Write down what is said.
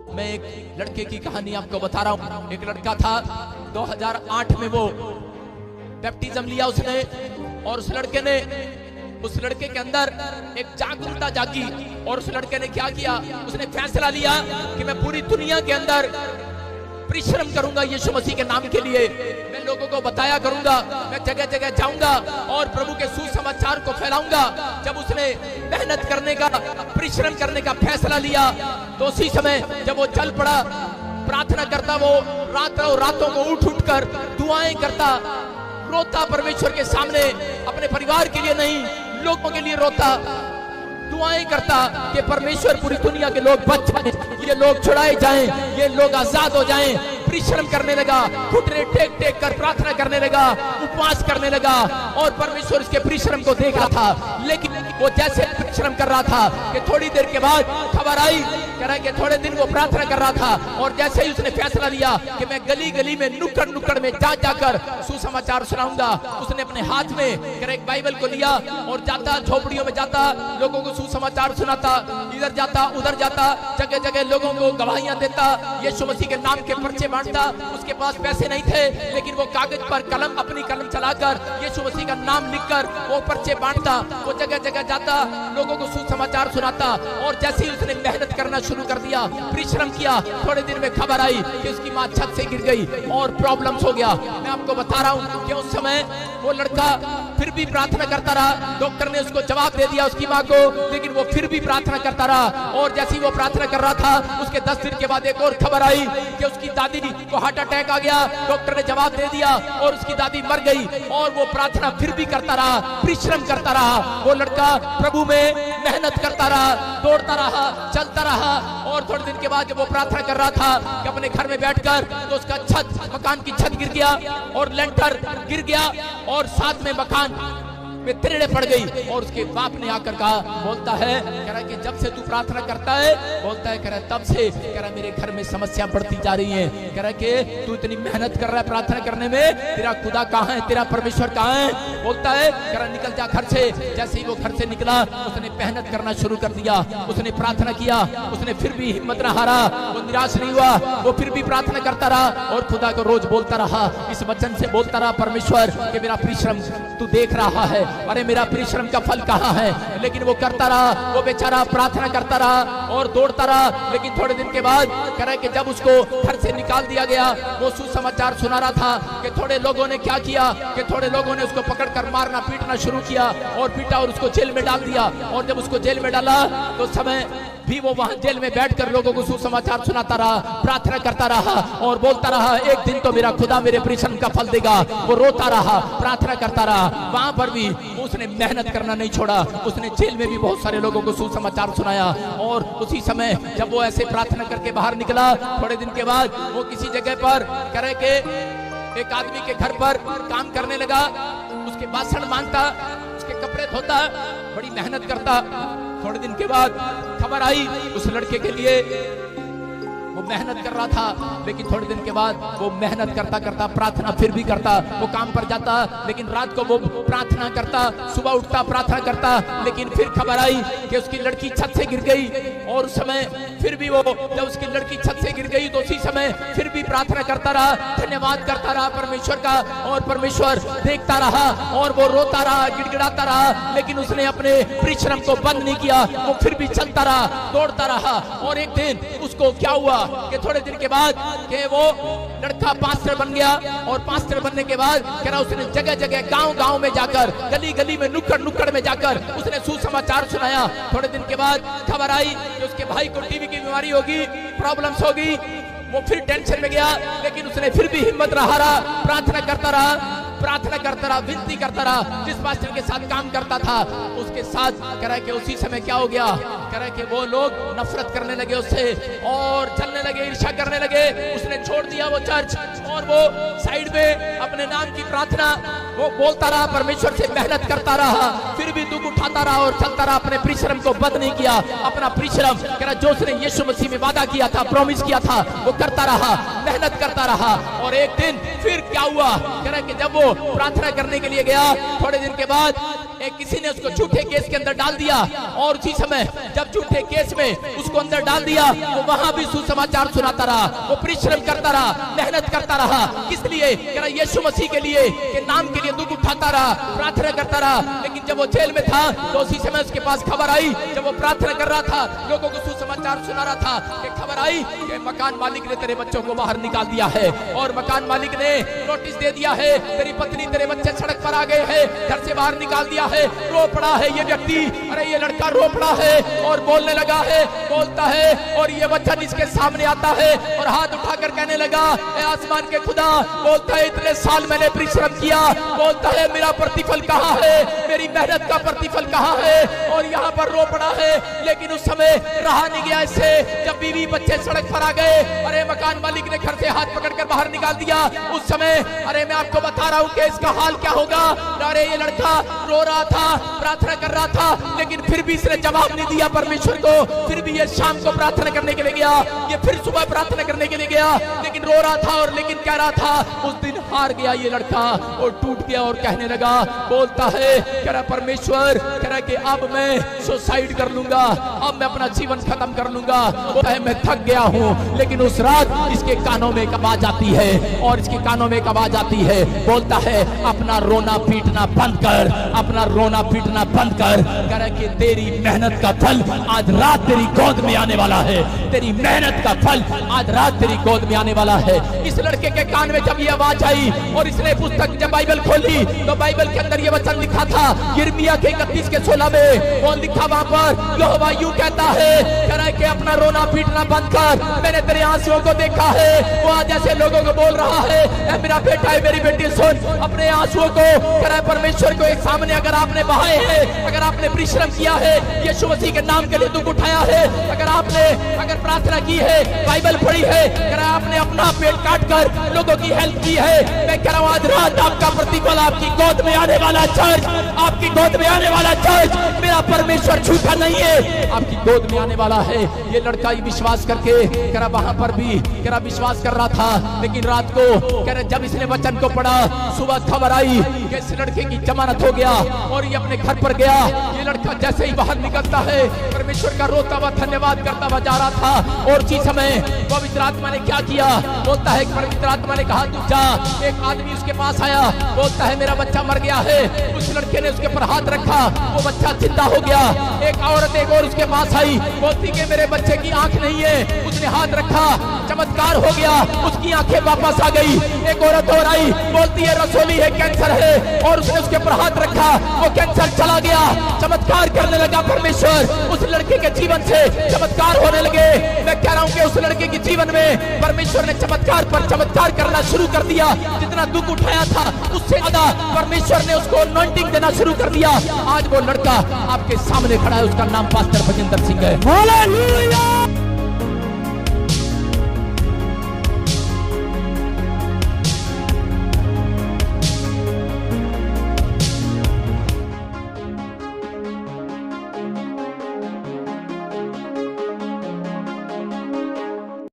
मैं एक लड़के की कहानी आपको बता रहा हूँ। एक लड़का था, 2008 में वो बैप्टिज्म लिया उसने, और उस लड़के के अंदर एक जागरूकता जागी, और उस लड़के ने क्या किया, उसने फैसला लिया कि मैं पूरी दुनिया के अंदर परिश्रम करूंगा यीशु मसीह के नाम के लिए। मैं लोगों को बताया करूंगा, मैं जगह जगह जाऊंगा और प्रभु के सुसमाचार को फैलाऊंगा। जब उसने मेहनत करने का, परिश्रम करने का फैसला लिया, तो उसी समय जब वो चल पड़ा, प्रार्थना करता, वो रातों को उठ कर दुआएं करता, रोता परमेश्वर के सामने, अपने परिवार के लिए नहीं, लोगों के लिए रोता, दुआएं करता कि परमेश्वर पूरी दुनिया के लोग बच जाएं, ये लोग छुड़ाए जाएं, ये लोग आजाद हो जाएं। परिश्रम करने लगा, घुटने टेक टेक कर प्रार्थना करने लगा, उपवास करने लगा, और परमेश्वर उसके परिश्रम को देख रहा था। लेकिन वो जैसे परिश्रम कर रहा था कि थोड़ी देर के बाद खबर आई, कह रहा है कि थोड़े दिन वो प्रार्थना कर रहा था, और जैसे ही उसने फैसला लिया कि मैं गली गली में, नुक्कड़ में जाकर सुसमाचार सुनाऊंगा, उसने अपने हाथ में एक बाइबल को लिया और जाता, झोपड़ियों में जाता, लोगों को सुसमाचार सुनाता, इधर जाता उधर जाता, जगह जगह लोगों को गवाहियां देता, यीशु मसीह के नाम के पर्चे बांटता। उसके पास पैसे नहीं थे, लेकिन वो कागज पर अपनी कलम चलाकर यीशु मसीह का नाम लिखकर वो पर्चे बांटता, वो जगह जगह जाता, लोगों को सुसमाचार सुनाता। और जैसे ही उसने मेहनत करना शुरू कर दिया, परिश्रम किया, थोड़े दिन में खबर आई कि उसकी माँ छत से गिर गई और प्रॉब्लम्स हो गया। मैं आपको बता रहा हूँ कि उस समय वो लड़का फिर भी प्रार्थना करता रहा। डॉक्टर ने उसको जवाब दे दिया, उसकी माँ को, लेकिन वो फिर भी प्रार्थना करता रहा। और जैसे ही वो प्रार्थना कर रहा था, उसके 10 दिन के बाद एक और खबर आई कि उसकी दादी को हार्ट अटैक आ गया। डॉक्टर ने जवाब दे दिया और उसकी दादी मर गई। और वो प्रार्थना फिर भी करता रहा, परिश्रम करता रहा। वो लड़का प्रभु में मेहनत करता रहा, दौड़ता रहा, चलता रहा। और थोड़े दिन के बाद जब वो प्रार्थना कर रहा था कि अपने घर में बैठकर, तो उसका मकान की छत गिर गया और लेंटर गिर गया, और साथ में मकान में तिरड़े पड़ गई। और उसके बाप ने आकर कहा, बोलता है, कह रहा कि जब से तू प्रार्थना करता है, बोलता है, कह रहा तब से, कह रहा मेरे घर में समस्या बढ़ती जा रही है। कह रहा कि तू इतनी मेहनत कर रहा है प्रार्थना करने में, तेरा खुदा कहाँ है, तेरा परमेश्वर कहाँ है? बोलता है, कह रहा निकल जा घर से। जैसे ही वो घर से निकला, उसने मेहनत करना शुरू कर दिया, उसने प्रार्थना किया, उसने फिर भी हिम्मत न हारा, वो निराश नहीं हुआ, वो फिर भी प्रार्थना करता रहा और खुदा को रोज बोलता रहा, इस वचन से बोलता रहा, परमेश्वर कि मेरा परिश्रम तू देख रहा है, अरे मेरा परिश्रम का फल कहाँ है? लेकिन वो करता रहा, वो बेचारा प्रार्थना करता रहा और दौड़ता रहा। लेकिन थोड़े दिन के बाद कह रहा है कि जब उसको घर से निकाल दिया गया, वो सुसमाचार सुना रहा था कि थोड़े लोगों ने क्या किया, कि थोड़े लोगों ने उसको पकड़कर मारना पीटना शुरू किया और पीटा और उसको जेल में डाल दिया। और जब उसको जेल में डाला, तो समय भी वो वहां जेल में बैठकर लोगों को सुसमाचार सुनाता रहा, प्रार्थना करता रहा और बोलता रहा, एक दिन तो मेरा खुदा मेरे परिश्रम का फल देगा। वो रोता रहा, प्रार्थना करता रहा। वहां पर भी उसने मेहनत करना नहीं छोड़ा, उसने जेल में भी बहुत सारे लोगों को सुसमाचार सुनाया। और उसी समय जब वो ऐसे प्रार्थना करके बाहर निकला, थोड़े दिन के बाद वो किसी जगह पर करे के एक आदमी के घर पर काम करने लगा, उसके बासन मांगता, उसके कपड़े धोता, बड़ी मेहनत करता। थोड़े दिन के बाद खबर आई उस लड़के के लिए, वो मेहनत कर रहा था, लेकिन थोड़े दिन के बाद वो मेहनत करता करता प्रार्थना फिर भी करता, वो काम पर जाता, लेकिन रात को वो प्रार्थना करता, सुबह उठता प्रार्थना करता। लेकिन फिर खबर आई कि उसकी लड़की छत से गिर गई। और उस समय फिर भी वो, जब उसकी लड़की छत से गिर गई, तो उसी समय फिर भी प्रार्थना करता रहा, धन्यवाद करता रहा परमेश्वर का, और परमेश्वर देखता रहा और वो रोता रहा, गिड़गिड़ाता रहा। लेकिन उसने अपने परिश्रम को बंद नहीं किया, वो फिर भी चलता रहा, दौड़ता रहा। और एक दिन उसको क्या हुआ कि थोड़े दिन के बाद कि वो लड़का पास्टर बन गया। और पास्टर बनने के बाद कह रहा उसने जगह जगह, गांव गांव में जाकर, गली गली में, नुक्कड़ में जाकर उसने सुसमाचार सुनाया। थोड़े दिन के बाद खबर आई कि उसके भाई को टीबी की बीमारी होगी, प्रॉब्लम्स होगी। वो फिर टेंशन में गया, लेकिन उसने फिर भी हिम्मत न हारा, प्रार्थना करता रहा, विनती करता रहा। जिस पास्टर के साथ काम करता था, उसके साथ कह रहा है कि उसी समय क्या हो गया, कह रहा है कि वो लोग नफरत करने लगे उससे और चलने लगे, ईर्ष्या करने लगे। उसने छोड़ दिया वो चर्च और वो साइड में अपने नाम की प्रार्थना वो बोलता रहा, परमेश्वर से मेहनत करता रहा, फिर भी दुख उठाता रहा और चलता रहा। अपने परिश्रम को बंद नहीं किया, अपना परिश्रम कह रहा जो उसने यीशु मसीह में वादा किया था, प्रॉमिस किया था, वो करता रहा, मेहनत करता रहा। और एक दिन फिर क्या हुआ, कह रहा कि जब वो प्रार्थना करने के लिए गया, थोड़े दिन के बाद एक किसी ने उसको झूठे केस के अंदर डाल दिया, और उसी समय जब झूठे केस में उसको अंदर डाल दिया, वो वहां भी सुसमाचार सुनाता रहा, वो परिश्रम करता रहा, मेहनत करता रहा। किस लिए? कह रहा यीशु मसीह के लिए, के नाम के लिए दुख उठाता रहा, प्रार्थना करता रहा। लेकिन जब वो जेल में था तो उसी समय उसके पास खबर आई, जब वो प्रार्थना कर रहा था, लोगों को सुसमाचार सुना रहा था, कि खबर आई कि मकान मालिक ने तेरे बच्चों को बाहर निकाल दिया है, और मकान मालिक ने नोटिस दे दिया है, तेरी पत्नी तेरे बच्चे सड़क पर आ गए हैं, घर से बाहर निकाल दिया है। रो पड़ा है ये व्यक्ति, अरे ये लड़का रो पड़ा है और बोलने लगा है, बोलता है, और ये वचन इसके सामने आता है और हाथ उठाकर कहने लगा, ए आसमान के खुदा, बोलता है इतने साल मैंने परिश्रम किया, बोलता है मेरा प्रतिफल कहाँ है, मेरी मेहनत का प्रतिफल कहाँ है, और यहाँ पर रो पड़ा है। लेकिन उस समय रहा नहीं गया इससे, जब बीवी बच्चे सड़क पर आ गए, अरे मकान मालिक ने घर से हाथ पकड़कर बाहर निकाल दिया। उस समय अरे मैं आपको बता रहा हूँ कि इसका हाल क्या होगा। अरे ये लड़का रो रहा था, प्रार्थना कर रहा था, लेकिन फिर भी इसने जवाब नहीं दिया परमेश्वर को। फिर भी ये शाम को प्रार्थना करने के लिए गया, ये फिर सुबह प्रार्थना करने के लिए गया, लेकिन रो रहा था और लेकिन कह रहा था, उस दिन हार गया ये लड़का और टूट गया और कहने लगा, बोलता है, कह रहा परमेश्वर, कह रहा कि अब मैं सुसाइड कर लूंगा, अब मैं अपना जीवन खत्म कर लूंगा, बोलता है मैं थक गया हूँ। लेकिन उस रात इसके कानों में एक आवाज आती है, और इसके कानों में एक आवाज आती है, बोलता है अपना रोना पीटना बंद कर, अपना रोना पीटना बंद कर, कह रहा कि तेरी मेहनत का फल आज रात तेरी गोद में आने वाला है, तेरी मेहनत का फल आज रात तेरी गोद में आने वाला है। इस लड़के के कान में जब ये आवाज आई और इसने पुस्तक जब बाइबल खोली, तो बाइबल के अंदर ये वचन लिखा था, यिर्मयाह के 31:16 में वो लिखा, वहां पर यहोवा यूं कहता है, कह रहा है कि अपना रोना पीटना बंद कर, मैंने तेरे आंसुओं को देखा है। वो आज ऐसे लोगों को बोल रहा है, मेरा बेटा है, मेरी बेटी सुन, अपने आंसुओं को, कह रहा है परमेश्वर को एक सामने अगर आपने बहाए हैं, अगर आपने परिश्रम किया है, यीशु मसीह के नाम के लिए दुख उठाया है, अगर प्रार्थना की है, बाइबल पढ़ी है, कह रहा है आपने अपना पेट काट कर लोगों की हेल्प की है, मैं कह रहा हूं आज रात आपका प्रतिफल आपकी गोद में आने वाला चर्च, आपकी गोद में आने वाला चर्च, मेरा परमेश्वर झूठा नहीं है, आपकी गोद में आने वाला है। ये लड़का ही विश्वास करके, कह रहा वहां पर भी, कह रहा विश्वास कर रहा था, लेकिन रात को, कह रहा जब इसने वचन को पढ़ा, सुबह खबर आई कि इस लड़के की जमानत हो गया और ये अपने घर पर गया। ये लड़का जैसे ही बाहर निकलता है, परमेश्वर का रोता हुआ धन्यवाद करता हुआ जा रहा था, और उसी समय पवित्र आत्मा ने क्या किया, बोलता है पवित्र आत्मा ने कहा तू जा। एक आदमी उसके पास आया, बोलता है मेरा बच्चा मर गया है। उस लड़के ने उसके ऊपर हाथ रखा, वो बच्चा जिंदा हो गया। एक औरत एक और उसके पास आई, बोलती कि मेरे बच्चे की आंख नहीं है, उसने हाथ रखा, चमत्कार हो गया, उसकी आंखें वापस आ गई। एक औरत और आई, बोलती है रसोली है, कैंसर है, और उसने उसके ऊपर हाथ रखा, वो कैंसर चला गया। चमत्कार करने लगा परमेश्वर, उस लड़के के जीवन से चमत्कार होने लगे। मैं कह रहा हूं कि उस लड़के के जीवन में परमेश्वर ने चमत्कार पर चमत्कार करना शुरू कर दिया। जितना दुख उठाया था उससे ज्यादा परमेश्वर ने उसको अनॉइंटिंग देना शुरू कर दिया। आज वो लड़का आपके सामने खड़ा है, उसका नाम पास्टर भजिंदर सिंह है। हालेलुया।